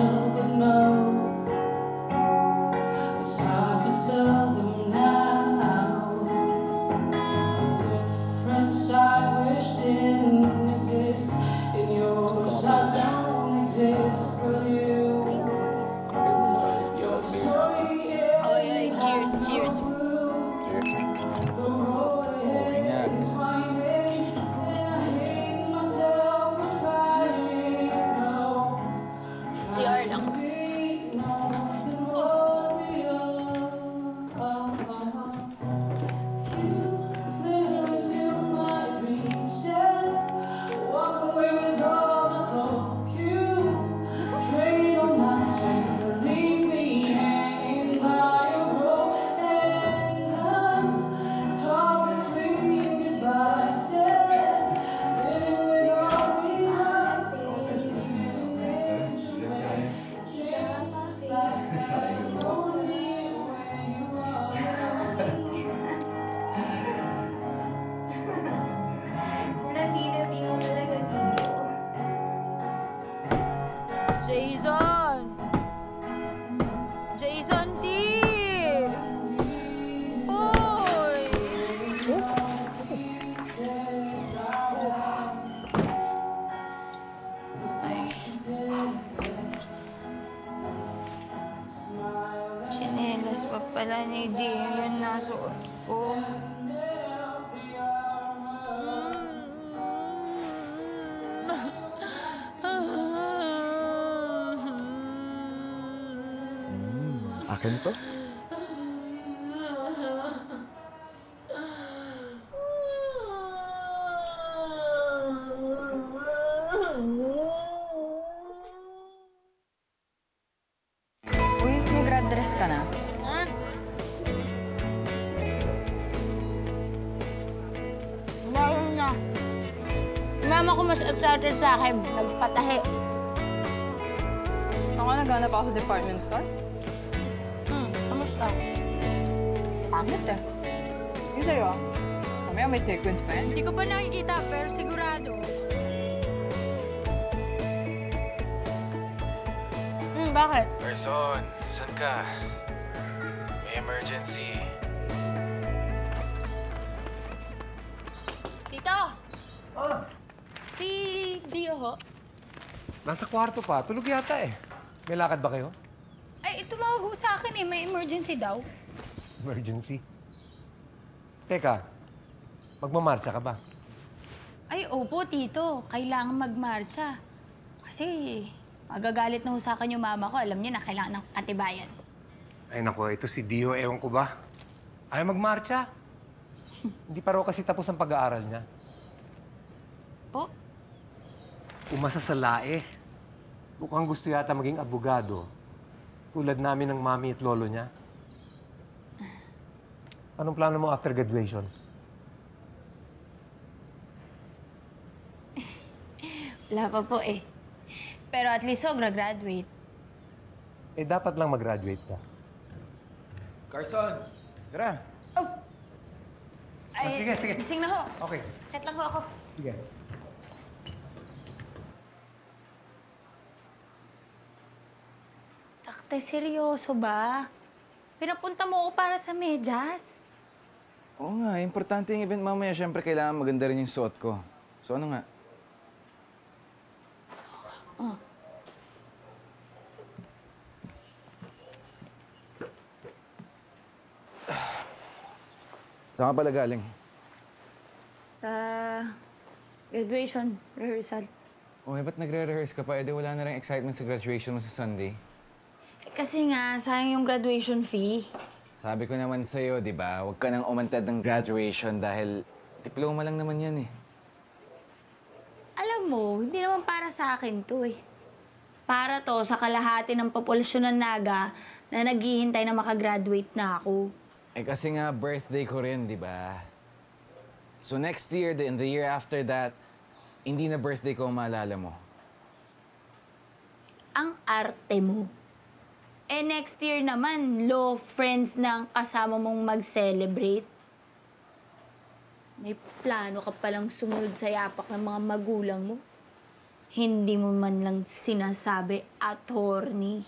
help but know. It's hard to tell them now. The difference I wish didn't exist. In yours I don't exist for you. Your story is Cheers, cheers. the road ahead is winding, and I hate myself for trying. No, CR lang. be nothing what we are. You slip into my dreams, yeah. Walk away with all the hope. You drain all my strength and leave me hanging by a rope. And I'm caught between goodbyes, yeah. Living with all these lies, even an inch away. Dream like that, only when you are. Nabi mo talaga dito. Jason! Jason T! Hoy! Chinelas pa pala ni Dio yung nasuot ko. Akin to? Uy, may grad dress ka na? Meron na. Mama ko mas excited sa akin. Nagpatahi. Ako naghanap ako sa department store. Kamusta? Pangit eh. Yung sa'yo, mamaya may sequence pa yan. Hindi ko pa nakikita, pero sigurado. Bakit? Person, saan ka? May emergency. Tito! Si Dio ho? Nasa kwarto pa. Tulog yata eh. May lakad ba kayo? Ay, tumawag ho sa akin eh. May emergency daw. Emergency? Teka, magmamarcha ka ba? Ay, opo, Tito. Kailangan magmarcha. Kasi magagalit na ho sa akin yung mama ko. Alam niya na kailangan ng katibayan. Ay nako, ito si Dio, ewan ko ba? Ayaw magmarcha. Hindi pa raw kasi tapos ang pag-aaral niya. Po? Umasa sa lae. Mukhang gusto yata maging abogado. Tulad namin ng mami at lolo niya. Anong plano mo after graduation? Wala pa po eh. Pero at least ho, graduate. Eh, dapat lang mag-graduate ka. Carson! Tara! Ay, sige, sige. gising na ho. Okay. Chat lang ho ako. Sige. Takte, seryoso ba? Pinapunta mo ako para sa medyas? Oo nga, importante yung event mamaya. Siyempre, kailangan maganda rin yung suot ko. So ano nga? Saan ka pala galing? Sa graduation rehearsal. Oh, ba't nagre-rehearse ka pa? Eh, di wala na rin excitement sa graduation mo sa Sunday. Eh, kasi nga, sayang yung graduation fee. Sabi ko naman sa'yo, di ba? Huwag ka nang umantad ng graduation dahil diploma lang naman yan eh. Alam mo, hindi naman para sa akin to eh. Para to sa kalahati ng populasyon ng Naga na naghihintay na makagraduate na ako. Eh kasi nga birthday ko rin, di ba? So next year and the year after that, hindi na birthday ko ang maalala mo. Ang arte mo. Eh next year naman, law friends ng kasama mong mag-celebrate. May plano ka palang sumunod sa yapak ng mga magulang mo. Hindi mo man lang sinasabi, attorney.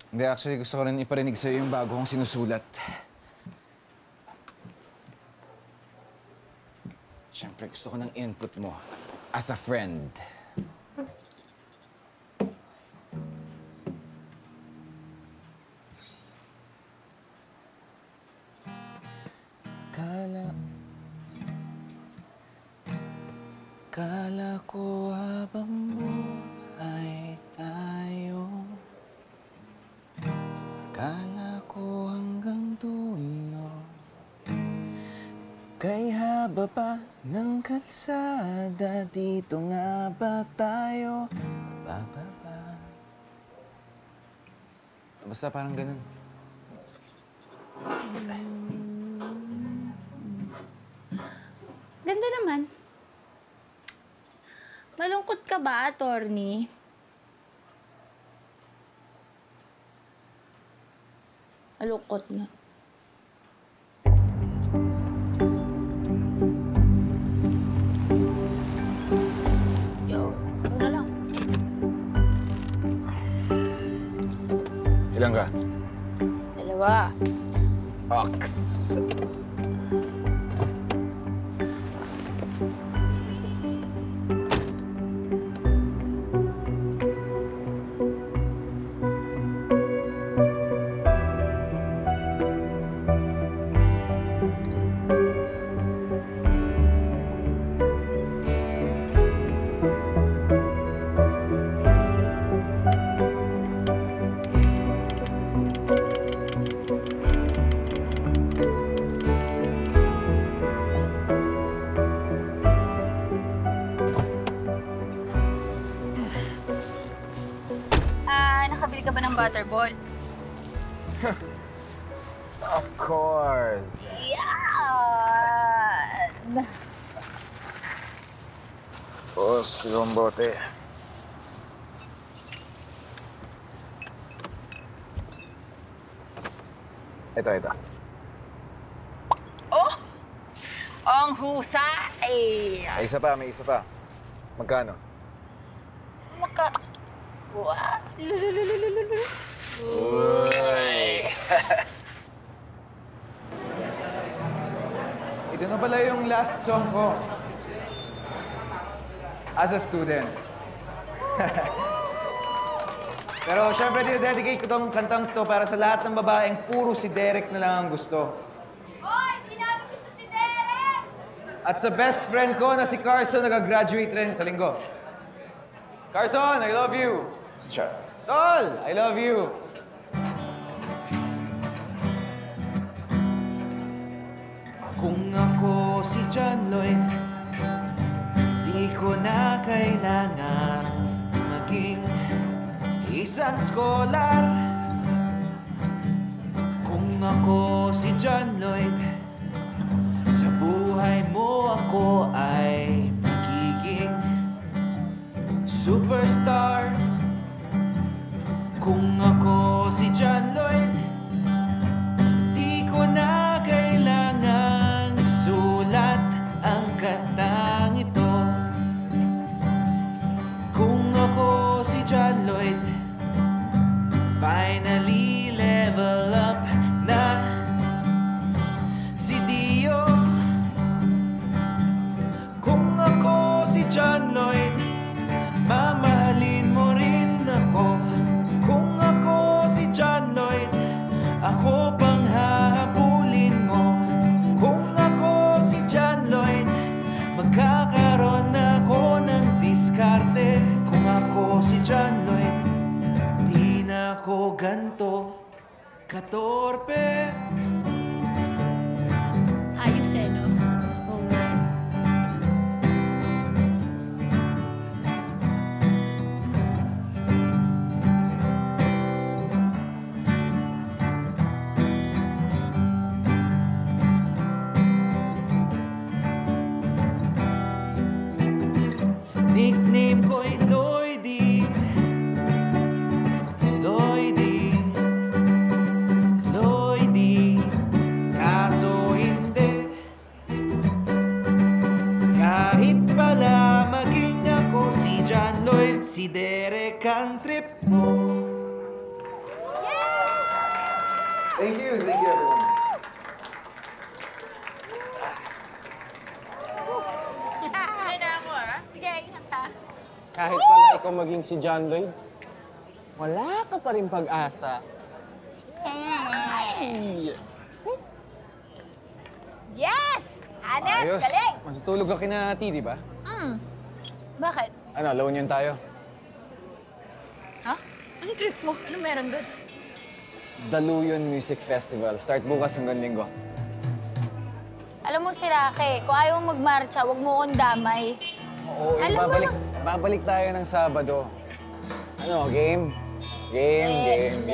Hindi, actually, gusto ko rin iparinig sa'yo yung bago kong sinusulat. Siyempre, gusto ko ng input mo as a friend. Kala ko habang buhay tayo. Kala ko hanggang dulo. Kay haba pa ng kalsada, dito nga ba tayo bababa? Basta parang ganun. Ganda naman. Malungkot ka ba, attorney? Malungkot nga. Yo, ano lang? Ilan ka? Dalawa. Ox. Nakabili ka ba ng butterball? Of course. Yan! Boss, yung bote. Ito. Oh! Ang husay! May isa pa. Magkano? Wow! Uy! Ito na pala yung last song ko. As a student. Pero syempre, dinededicate ko tong kantang to para sa lahat ng babaeng puro si Derek na lang ang gusto. Hoy! Hindi namin gusto si Derek! At sa best friend ko na si Carson, nag-graduate rin sa linggo. Carson, I love you! Tol, I love you! Kung ako si John Lloyd, di ko na kailangan maging isang scholar. Kung ako si John Lloyd, sa buhay mo ako ay magiging superstar. Kung ako si John Lloyd, di ko na kailangang isulat ang kantang ito. Kung ako si John Lloyd, finally level up na si Dio. Kung ako si John Lloyd, mamahalin mo rin ako. Kung ako si John Lloyd, ako pang hahabulin mo. Kung ako si John Lloyd, magkakaroon ako ng diskarte. Kung ako si John Lloyd, di na ako ganto katorpe. Ayos eh, no? Nickname ko'y Lloydie. Lloydie. Lloydie. Kaso hindi. Considere kang trip mo. Thank you everyone. Ay na ako, ah. Sige, ingat ka. Kahit pala ikaw maging si John Lloyd, wala ka pa rin pag-asa. Yes! Anet, Ayos. galing! Masutulog ka kina T, di ba? Bakit? Ano, La Union tayo? Ha? Anong trip mo? Ano meron doon? Daluyan Music Festival. Start bukas hanggang linggo. Alam mo si Rake, kung ayaw mong magmarcha, huwag mo akong damay. Oo, Alam mo babalik tayo ng Sabado. Ano, game? Game.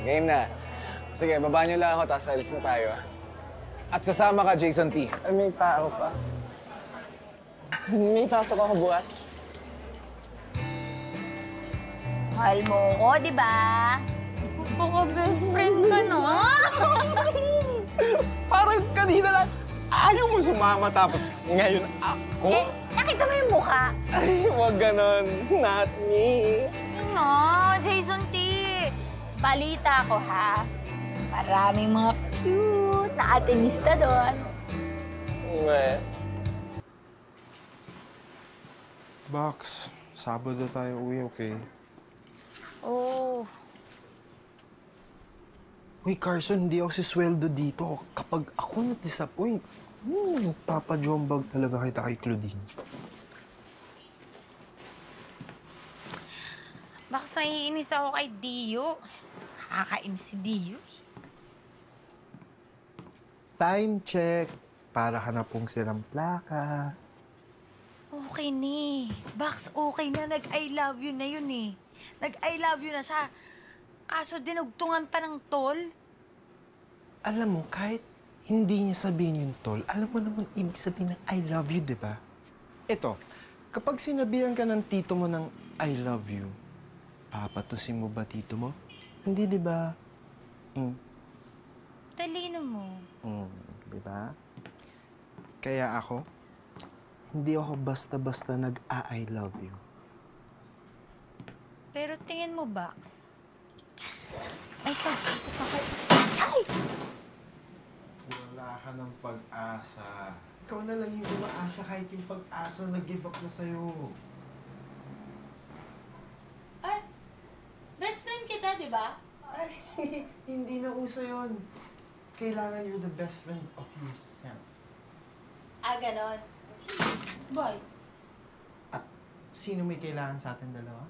Game na. Sige, baba niyo lang ako, tapos alis na tayo. At sasama ka, Jason T. Ay, may pao pa. May pasok ako bukas. Mahal mo ko, di ba? Baka best friend ka, no? Parang kanina lang, ayaw mo sumama tapos ngayon ako? Eh, nakita mo yung mukha? Ay, wag ganon. Not me. No, Jason T. Balita ko, ha? Maraming mga cute na atenista doon. Weh. Box, Sabado tayo uwi, okay? Oh. Uy, Carson, hindi ako sisweldo dito. Kapag ako na-disappoint, magpapajombag talaga kita kay Claudine. Baka naiinis ako kay Dio. Nakakainis si Dio. Time check. Para ka na pong silang plaka. Okay ni. Bax, okay na. Nag-I love you na yun eh. Nag-I love you na siya. Kaso dinugtungan pa ng tol. Alam mo, kahit hindi niya sabihin yung tol, alam mo naman ibig sabihin ng I love you, di ba? Ito, kapag sinabihan ka ng tito mo ng I love you, papatusin mo ba tito mo? Hindi, di ba? Talino mo. Di ba? Kaya ako, hindi ako basta-basta nag-I love you. Pero tingin mo, Bax. Ay, Ay! Wala ka ng pag-asa. Ikaw na lang yung umaasa kahit yung pag-asa nag-give up na sa'yo. Ay, best friend kita, di ba? Ay, hindi na uso yun. Kailangan you're the best friend of yourself. Ah, ganon. Boy. At sino may kailangan sa atin dalawa?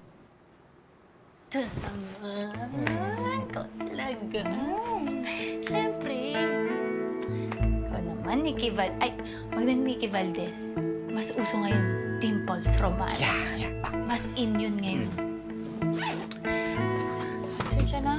ikaw talaga. Siyempre. Ikaw naman, Nikki Val... Ay, wag na Nikki Valdez. Mas uso ngayon, Dimples Roman. Yeah. Mas in yun ngayon. Sensya na.